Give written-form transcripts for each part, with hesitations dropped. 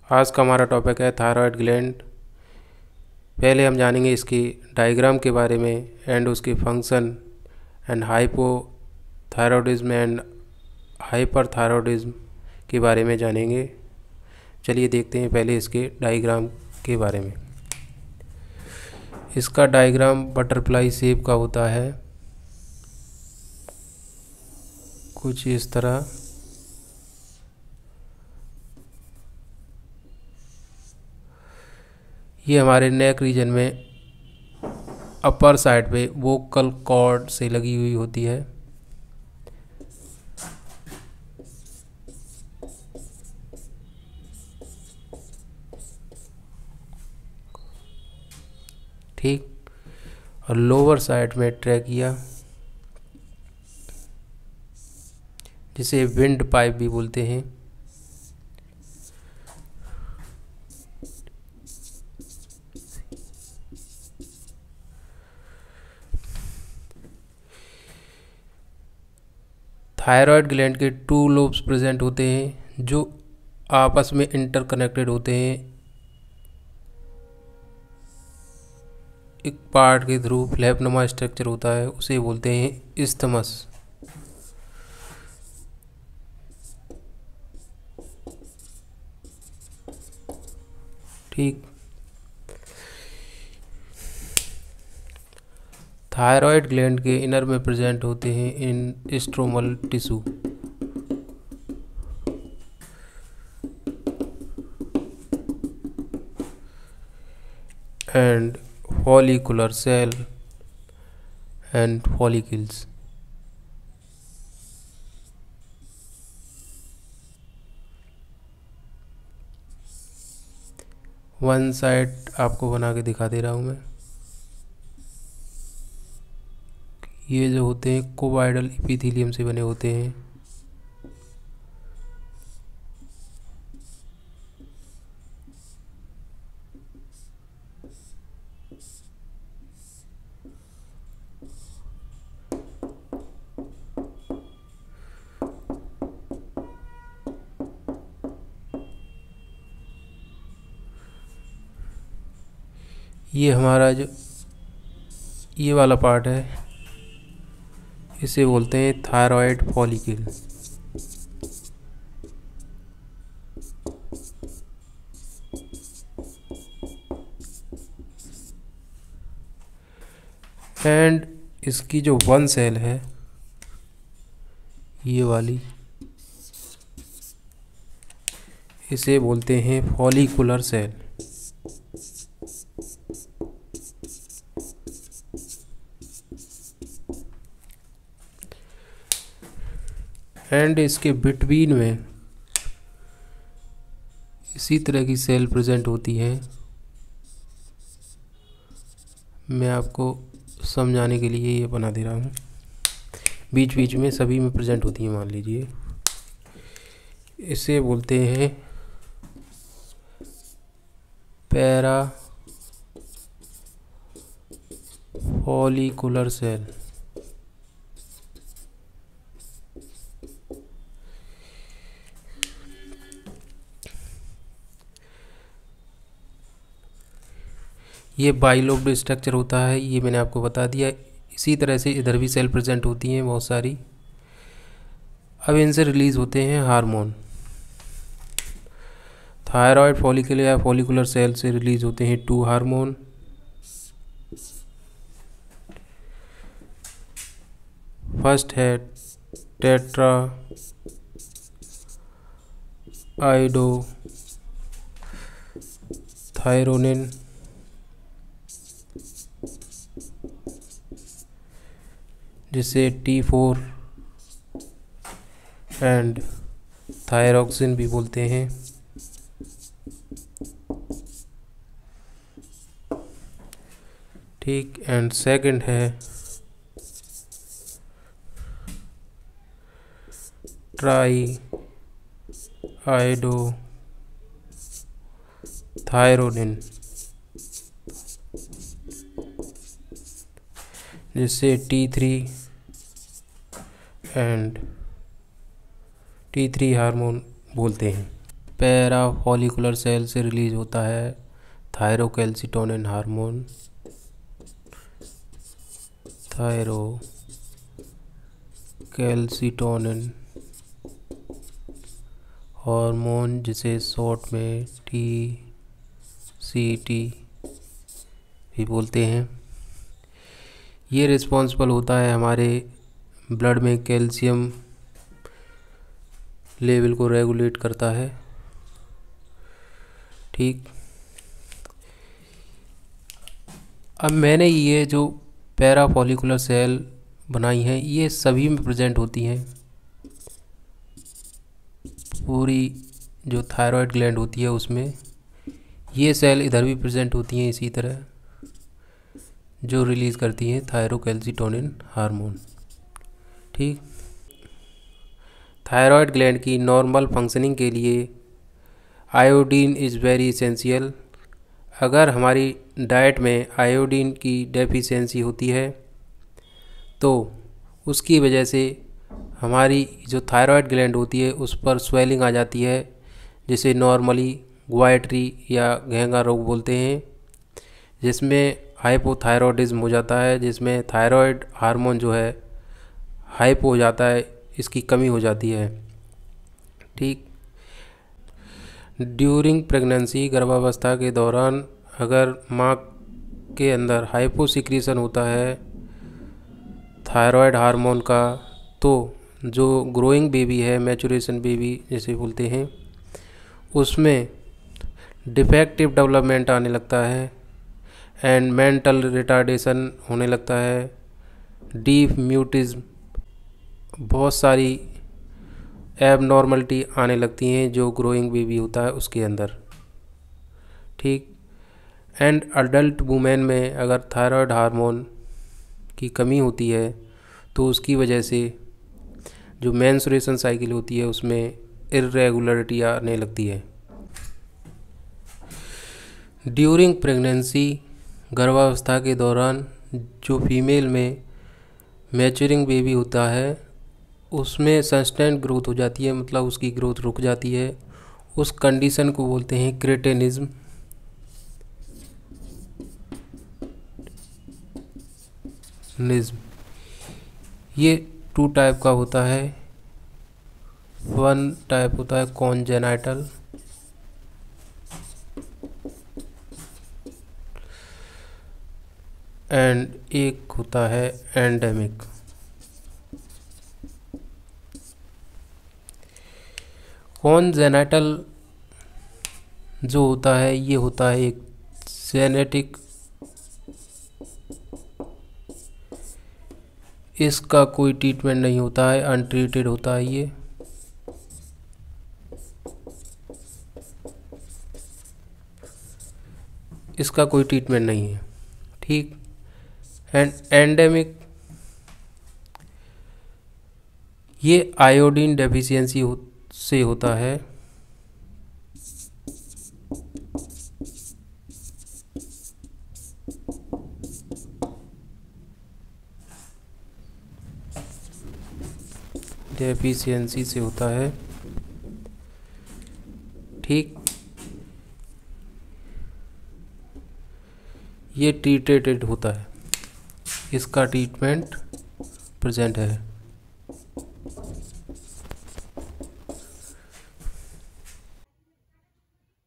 आज का हमारा टॉपिक है थायराइड ग्लैंड। पहले हम जानेंगे इसकी डायग्राम के बारे में एंड उसके function and hypothyroidism and hyperthyroidism के बारे में जानेंगे। चलिए देखते हैं पहले इसके डायग्राम के बारे में। इसका डायग्राम बटरफ्लाई शेप का होता है, कुछ इस तरह। ये हमारे नेक रीजन में अपर साइड पे वोकल कॉर्ड से लगी हुई होती है। ठीक, और लोअर साइड में ट्रैकिया, जिसे विंड पाइप भी बोलते हैं। थायराइड ग्लैंड के 2 लोब्स प्रेजेंट होते हैं जो आपस में इंटरकनेक्टेड होते हैं एक पार्ट के थ्रू। फ्लैपनुमा स्ट्रक्चर होता है, उसे बोलते हैं इस्थमस। ठीक, थायराइड ग्लैंड के इनर में प्रेजेंट होते हैं in stromal tissue. And follicular cell and follicles। One side आपको बना के दिखा दे रहा हूँ मैं। ये जो होते हैं कोबाइडल एपिथेलियम से बने होते हैं। ये हमारा जो ये वाला पार्ट है, इसे बोलते हैं थायराइड फॉलिकल। एंड इसकी जो वन सेल है ये वाली, इसे बोलते हैं फॉलिकुलर सेल। एंड इसके बिटवीन में इसी तरह की सेल प्रेजेंट होती है। मैं आपको समझाने के लिए ये बना दे रहा हूँ। बीच बीच में सभी में प्रेजेंट होती है, मान लीजिए। इसे बोलते हैं पैरा फॉलिकुलर सेल। ये बाइलोब्ड स्ट्रक्चर होता है, ये मैंने आपको बता दिया। इसी तरह से इधर भी सेल प्रेजेंट होती हैं बहुत सारी। अब इनसे रिलीज होते हैं हार्मोन। थायराइड फॉलिकल या फॉलिकुलर सेल से रिलीज होते हैं 2 हार्मोन। फर्स्ट है टेट्रा आइडो थायरोनिन, जिसे T4 एंड थायरोक्सिन भी बोलते हैं। ठीक, एंड सेकंड है ट्राई आइडो थायरोनिन, जिसे T3 एंड T3 हार्मोन बोलते हैं। पैरा फॉलिकुलर सेल से रिलीज होता है थायरोकैल्सिटोनिन हार्मोन। थायरोकैल्सिटोनिन हार्मोन जिसे शॉर्ट में TCT भी बोलते हैं, ये रिस्पॉन्सिबल होता है हमारे ब्लड में कैल्शियम लेवल को रेगुलेट करता है। ठीक, अब मैंने ये जो पैरा फॉलिकुलर सेल बनाई हैं ये सभी में प्रेजेंट होती हैं। पूरी जो थायराइड ग्लैंड होती है उसमें ये सेल इधर भी प्रेजेंट होती हैं इसी तरह, जो रिलीज़ करती हैं थायरोकैल्सिटोनिन हार्मोन। ठीक, थायराइड ग्लैंड की नॉर्मल फंक्शनिंग के लिए आयोडीन इज़ वेरी इसेंशियल। अगर हमारी डाइट में आयोडीन की डेफिशिएंसी होती है तो उसकी वजह से हमारी जो थायराइड ग्लैंड होती है उस पर स्वेलिंग आ जाती है, जिसे नॉर्मली ग्वाइटरी या घेंगा रोग बोलते हैं, जिसमें हाइपोथायरॉयडिज्म हो जाता है, जिसमें थायराइड हार्मोन जो है हाइपो हो जाता है, इसकी कमी हो जाती है। ठीक, ड्यूरिंग प्रेगनेंसी गर्भावस्था के दौरान अगर माँ के अंदर हाइपो सिक्रीशन होता है थायराइड हार्मोन का, तो जो ग्रोइंग बेबी है, मैचुरेशन बेबी जैसे बोलते हैं, उसमें डिफेक्टिव डेवलपमेंट आने लगता है एंड मेंटल रिटार्डेशन होने लगता है, डीप म्यूटिज्म, बहुत सारी एबनॉर्मलिटी आने लगती हैं जो ग्रोइंग बेबी होता है उसके अंदर। ठीक, एंड अडल्ट वुमेन में अगर थायराइड हार्मोन की कमी होती है तो उसकी वजह से जो मेंस्ट्रुएशन साइकिल होती है उसमें इर्रेगुलरिटी आने लगती है। ड्यूरिंग प्रेगनेंसी गर्भावस्था के दौरान जो फीमेल में मैच्योरिंग बेबी होता है उसमें सस्टेंट ग्रोथ हो जाती है, मतलब उसकी ग्रोथ रुक जाती है। उस कंडीशन को बोलते हैं क्रेटेनिज्म। ये 2 टाइप का होता है। 1 टाइप होता है कॉन्जेनाइटल एंड एक होता है एंडेमिक। कॉन्जेनाइटल जो होता है ये होता है एक जेनेटिक, इसका कोई ट्रीटमेंट नहीं होता है, अनट्रीटेड होता है ये। इसका कोई ट्रीटमेंट नहीं है। ठीक, एंड एंडेमिक ये आयोडीन डेफिशिएंसी से होता है। डेफिशिएंसी से होता है। ठीक, ये ट्रीटेड होता है, इसका ट्रीटमेंट प्रेजेंट है।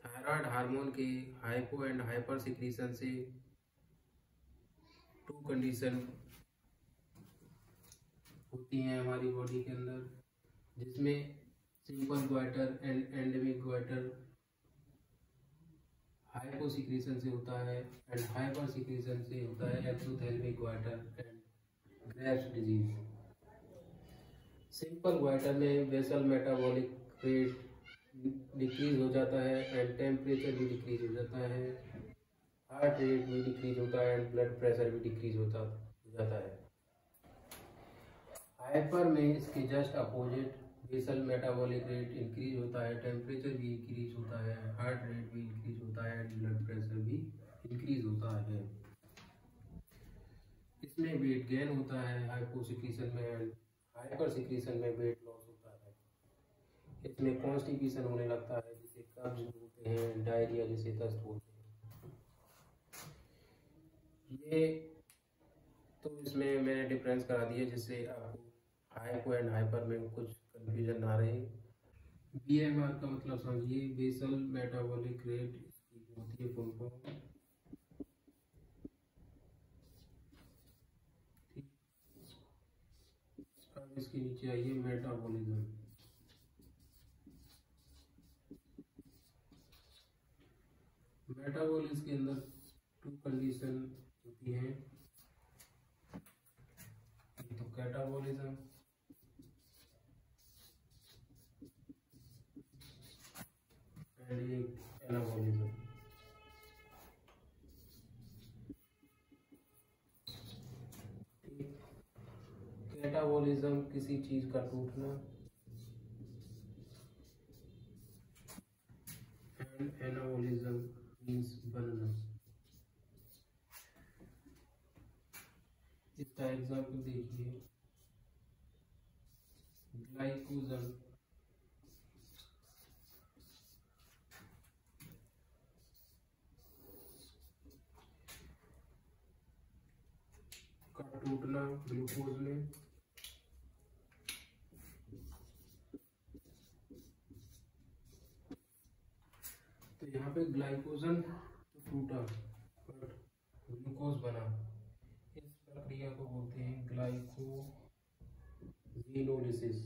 थायराइड हार्मोन के हाइपो एंड हाइपर सिक्रीशन से 2 कंडीशन होती हैं हमारी बॉडी के अंदर, जिसमें simple goitre and endemic goitre hypo secretion से होता है एंड हाइपर सिक्रीशन से होता है exophthalmic goitre and Graves disease. Simple goitre में बेसल मेटाबॉलिक रेट डिक्रीज हो जाता है एंड टेम्परेचर भी डिक्रीज हो जाता है, हार्ट रेट भी डिक्रीज होता है एंड ब्लड प्रेशर भी डिक्रीज हो जाता है। हाइपर में इसके just opposite basal metabolic rate increase होता है, टेम्परेचर भी इंक्रीज होता है, हार्ट रेट भी इंक्रीज होता है एंड ब्लड प्रेशर भी इंक्रीज होता है। इसमें वेट गेन होता है हाइपोसिक्रीशन में एंड हाइपर सिक्रीशन में वेट लॉस होता है। इसमें कॉन्स्टिपेशन होने लगता है जिसे कब्ज बोलते हैं, डायरिया जिसे दस्त बोलते हैं। ये तो इसमें मैंने डिफरेंस करा दिया जिससे आपको हाइपो एंड हाइपर में कुछ कंफ्यूजन ना रहे। BMR का मतलब समझिए, बेसल मेटाबॉलिक रेट, इसकी होती है फुल फॉर्म। अब इसके नीचे आइए मेटाबॉलिज्म। मेटाबॉलिज्म के अंदर 2 कंडीशन होती हैं, तो कैटाबॉलिज्म एंड एक एनाबॉलिज्म। कैटाबॉलिज्म किसी चीज का टूटना एंड एनाबॉलिज्म मींस बनना। इसका एग्जाम्पल देखिए, ग्लाइकोजन का टूटना ग्लूकोज में, तो यहाँ पे ग्लाइकोजन तो टूटा और ग्लूकोज बना। इस प्रक्रिया को बोलते हैं ग्लाइकोजेनोलिसिस।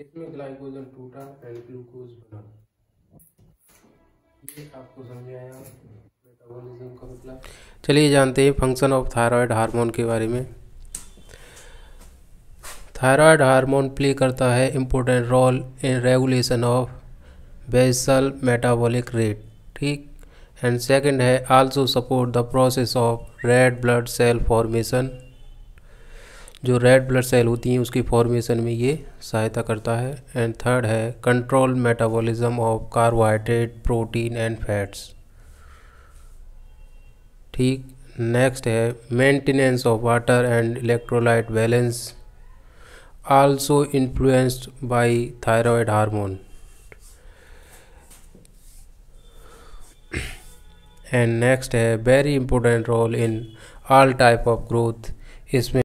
इसमें ग्लाइकोजन टूटा एंड ग्लूकोज बना। ये आपको समझ आया मेटाबॉलिज्म का मतलब। चलिए जानते हैं फंक्शन ऑफ थायराइड हार्मोन के बारे में। थायराइड हार्मोन प्ले करता है important role in regulation of basal metabolic rate, ठीक। एंड सेकंड है also support the process of red blood cell formation, जो रेड ब्लड सेल होती हैं उसकी फॉर्मेशन में ये सहायता करता है। एंड थर्ड है control metabolism of carbohydrate, protein and fats, ठीक। नेक्स्ट है maintenance of water and electrolyte balance, also influenced by thyroid hormone. And next है very important role in all type of growth, इसमें